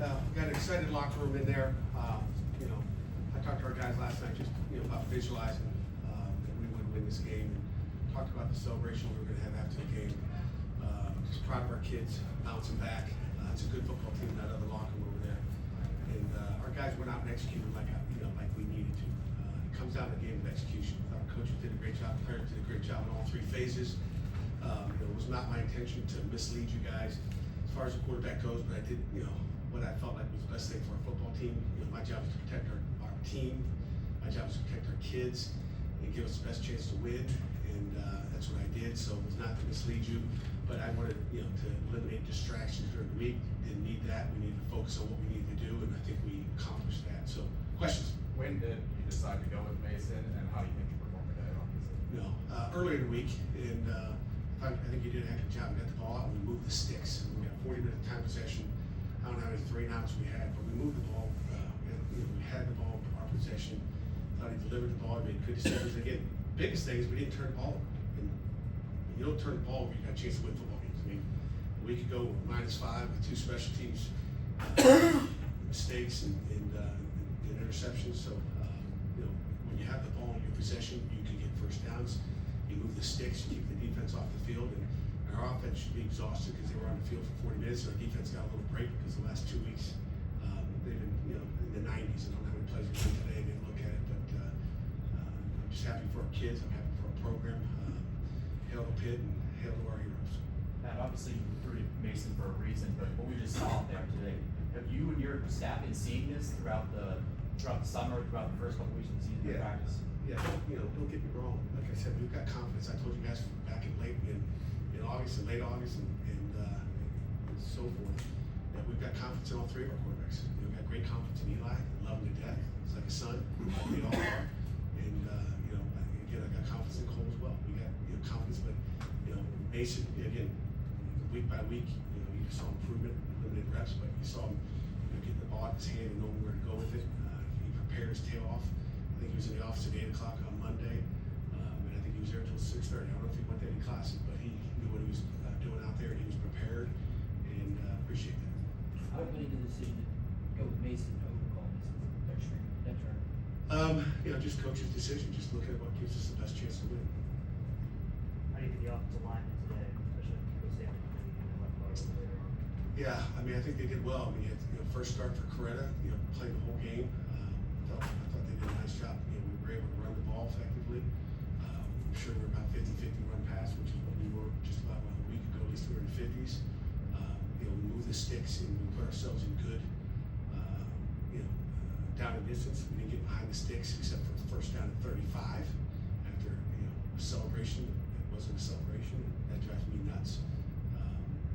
We got an excited locker room in there. You know, I talked to our guys last night just about visualizing that we would win this game. And talked about the celebration we were going to have after the game. Just proud of our kids bouncing back. It's a good football team, that other locker room over there. And our guys went out and executed like we needed to. It comes down to the game of execution. Our coaches did a great job. The players did a great job in all three phases. It was not my intention to mislead you guys as far as the quarterback goes, but I did, what I felt like was the best thing for our football team. My job is to protect our team. My job is to protect our kids and give us the best chance to win. And that's what I did. So it was not to mislead you, but I wanted, to eliminate distractions during the week. Didn't need that. We needed to focus on what we needed to do, and I think we accomplished that. So, questions? When did you decide to go with Mason, and how do you think you performed today? Earlier in the week, and I think you did a heck of a job. We got the ball out, and we moved the sticks. We got 40-minute time possession. I don't know how many 3 and outs we had, but we moved the ball. We had the ball, our possession. Thought he delivered the ball. He made good decisions. Again, biggest thing is we didn't turn the ball over. And you don't turn the ball over, you got a chance to win football games. I mean, a week ago, we were -5 with 2 special teams mistakes and interceptions. So, when you have the ball in your possession, you can get first downs. You move the sticks, you keep the defense off the field, and our offense should be exhausted because they were on the field for 40 minutes. Our defense got a little break because the last 2 weeks they've been, in the 90s. I don't know how many plays we're doing today. They look at it, but I'm just happy for our kids. I'm happy for our program. Hail to Pitt and hail to our heroes. Matt, obviously you recruited Mason for a reason, but what we just saw out there today, have you and your staff been seeing this throughout the summer, throughout the first couple weeks of the season in practice? Yeah, don't get me wrong. Like I said, we've got confidence. I told you guys back in late August and late August and so forth that we've got confidence in all 3 of our quarterbacks. We've got great confidence in Eli. Love him to death. He's like a son. We all are. And again, I got confidence in Cole as well. We got confidence, but Mason again, week by week, you saw improvement, limited reps, but you saw him get the ball in his hand and know where to go with it. He prepared his tail off. I think he was in the office at 8 o'clock on Monday, and I think he was there until 6:30. I don't know if he went to any classes, but he knew what he was doing out there, and he was prepared, and appreciate that. How made the decision to go with Mason over Cole Mason that term? Just coach's decision. Just look at what gives us the best chance to win. How do you think the offensive lineman today, especially with Sam and the left guard over there? Yeah, I think they did well. We had first start for Coretta, playing the whole game. I thought they did a nice job. We were able to run the ball effectively. I'm sure we're about 50-50 run pass, which is what we were just about a week ago. At least we were in the 50s. We moved the sticks and we put ourselves in good, down in distance. We didn't get behind the sticks except for the first down at 35 after a celebration. It wasn't a celebration. That drives me nuts.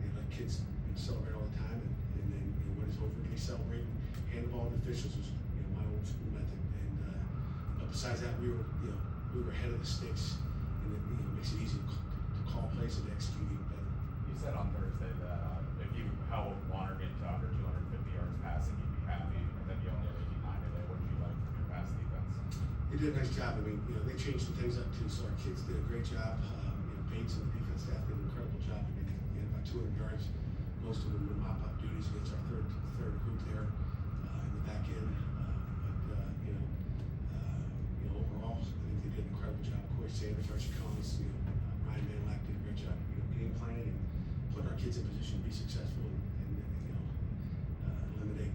They let kids celebrate all the time, and then when it's over, they celebrate. Hand the ball to the officials was my old school method. And but besides that, we were ahead of the sticks, and it makes it easy to call plays and to execute even better. You said on Thursday that if you held Warner into under 250 yards passing, you'd be happy, and then you only had 89 today. What did you like from your pass defense? They did a nice job. I mean, they changed some things up too. So our kids did a great job. Bates and the defense staff did an incredible job. I mean, we had about 200 yards. Most of them were mop-up duties against our third group there in the back end. Overall, I think they did an incredible job. Corey Sanders, Archie Collins, Ryan Manlack did a great job, game planning and putting our kids in position to be successful and eliminate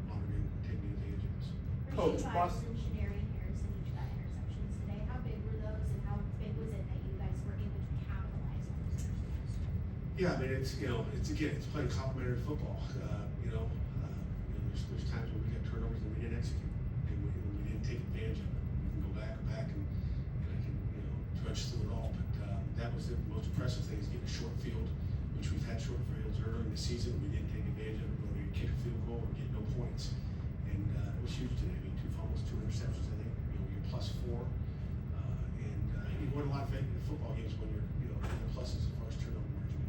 monitoring and taking advantage of us. Coach, Boston, Shanari, and Harrison each got interceptions today. How big were those, and how big was it that you guys were able to capitalize on those interceptions? Yeah, I mean, it's playing complementary football. There's times when we got turnovers and we didn't execute, and we didn't take advantage of it. We can go back and I can trudge through it all. But that was the most impressive thing, is getting a short field, which we've had short fields early in the season. We didn't take advantage of it. Whether we kick a field goal or get no points, and it was huge today. I mean, almost 2 interceptions. I think you're +4, and you win a lot of football games when you're pluses as far as turnover margin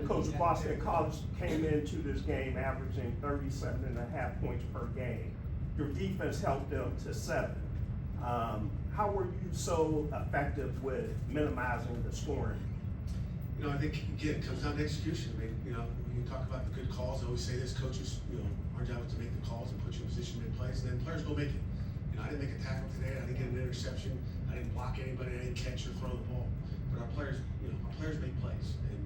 goes. Coach, Boston College came into this game averaging 37.5 points per game. Your defense helped them to 7. How were you so effective with minimizing the scoring? You know, I think, again, it comes down to execution. I mean, you know, when you talk about the good calls, I always say this, coaches, you know, our job is to make the calls and put you in position to make plays, and then players go make it. You know, I didn't make a tackle today, I didn't get an interception, I didn't block anybody, I didn't catch or throw the ball. But our players, you know, our players make plays. And,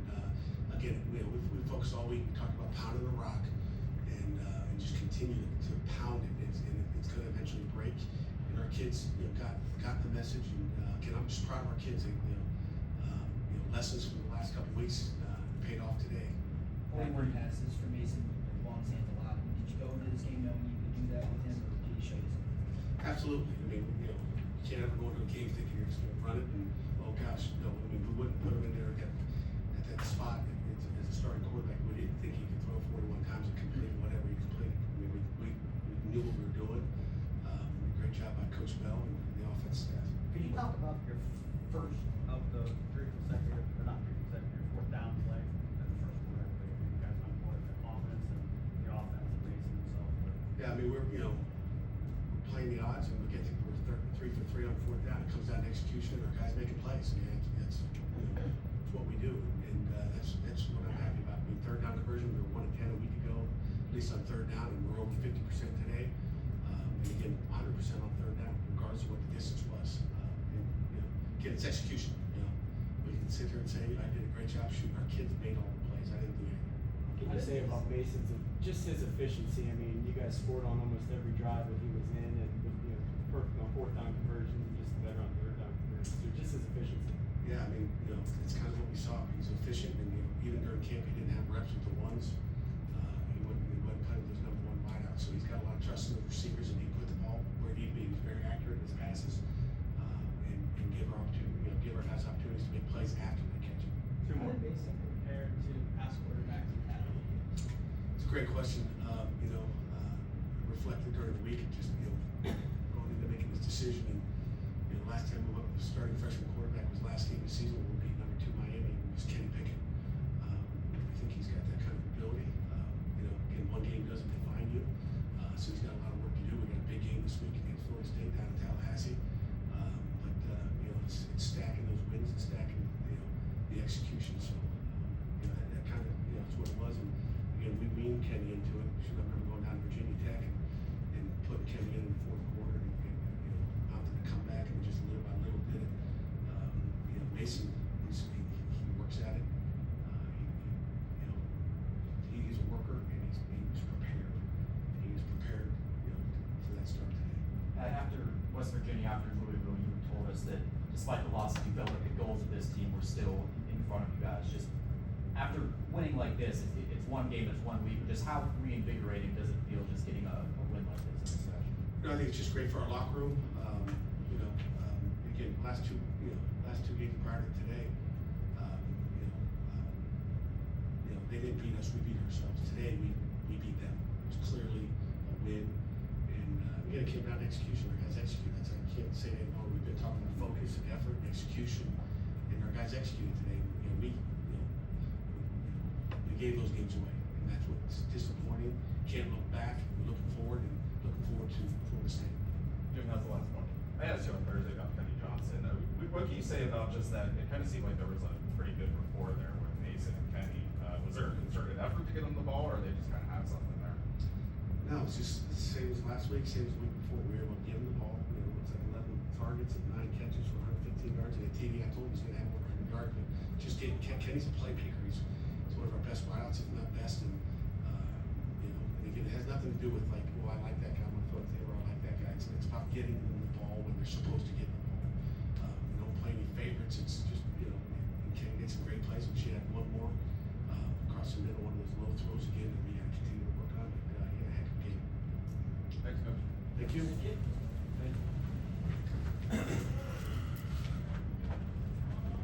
again, you know, we focused all week, we talked about pounding the rock and just continue to pound it. It's gonna eventually break. And our kids, you know, got the message, and, again, I'm just proud of our kids. They, you know, lessons from the last couple of weeks paid off today. 41 passes for Mason, long stands a lot. Did you go into this game knowing you could do that with him, or did he show you something? Absolutely. I mean, you know, you can't ever go into a game thinking you're just gonna run it and, oh gosh, no, I mean, we wouldn't put him in there at that spot as a starting quarterback. We didn't think he could throw 41 times and complete whatever he completed. I mean, we knew what we were doing. Great job by Coach Bell and the offense staff. Can you talk about your first of the fourth down play in the first quarter? You guys on board the offense and the offense and Mason himself. Yeah, I mean, we're playing the odds, and we get to, we're 3 for 3 on fourth down. It comes down to execution, and our guys making plays. I mean, that's it's what we do, and that's what I'm happy about. I mean, third down conversion, we were 1 of 10 a week ago, at least on third down, and we're over 50% today. And again, 100% on third down, regardless of what the distance was. And, you know, again, it's execution. You know, we can sit here and say, I did a great job shooting. Our kids made all the plays. I didn't do anything. What can you say about Mason's, just his efficiency? I mean, you guys scored on almost every drive that he was in, and you know, perfect on fourth down conversions, and just better on third down conversions. So just his efficiency. Yeah, I mean, you know, it's kind of what we saw. He's efficient, and you know, even during camp, he didn't have reps with the ones. He wasn't playing with those number one wideouts, so he's got a lot of trust in the receivers, and he put the ball where he needed to be. He was very accurate in his passes, and give our guys opportunities to make plays after they catch it. How did Mason compare to past quarterbacks you've had? It's a great question. You know, reflected during the week and just, you know, going into making this decision. And, you know, last time we went with the starting freshman quarterback was last game of the season when we beat number 2 Miami, and it was Kenny Pickett. I think he's got that kind of ability. You know, again, one game doesn't define you. So he's got a lot of work to do. We got a big game this week against Florida State down in Tallahassee. But you know, it's stacking those wins and stacking, you know, the execution. So, you know, that kind of, you know, it's what it was. And again, we weaned Kenny into it. I remember going down to Virginia Tech and putting Kenny in the fourth quarter, and you know, mounted to come back, and just little by little did it. You know, Mason, he works at it. You know, he's a worker, and he's prepared. He is prepared, you know, for that start today. After West Virginia, after Louisville, you told us that despite the losses, you felt like the goals of this team were still in front of you guys. Just after winning like this, it's one game, it's 1 week, but just how reinvigorating does it feel just getting a win like this in this fashion? You know, I think it's just great for our locker room. You know, again, last two games prior to today, you know, they didn't beat us, we beat ourselves. Today, we beat them. It was clearly a win, and again, it came down to execution. Our guys executed. I can't say it anymore. We've been talking about focus and effort and execution, and our guys executed today. You know, we gave those games away, and that's what's disappointing. Can't look back. We're looking forward, and looking forward to Florida State. Jim, that's the last one. I asked you on Thursday about Kenny Johnson. What can you say about just that? It kind of seemed like there was a pretty good rapport there with Mason and Kenny. Was there a concerted effort to get him the ball, or they just kind of had something there? No, it's just the same as last week, same as the week before. We were able to give him the ball. You know, it's like 11 targets and 9 catches for 115 yards. And at TV, I told him he's going to have over 100 yards, but just Kenny's a playmaker. He's one of our best wideouts, if not best. And you know, and again, it has nothing to do with like, well, I like that guy. I'm going to throw it to him, or I like that guy. It's about getting them the ball when they're supposed to get the ball. We don't play any favorites. It's just, you know, and Kenny made some great plays, and she had one more across the middle, one of those low throws again, and we got to continue to work on it. He had a heck of a game. Thanks, Coach. Thank you. Thank you.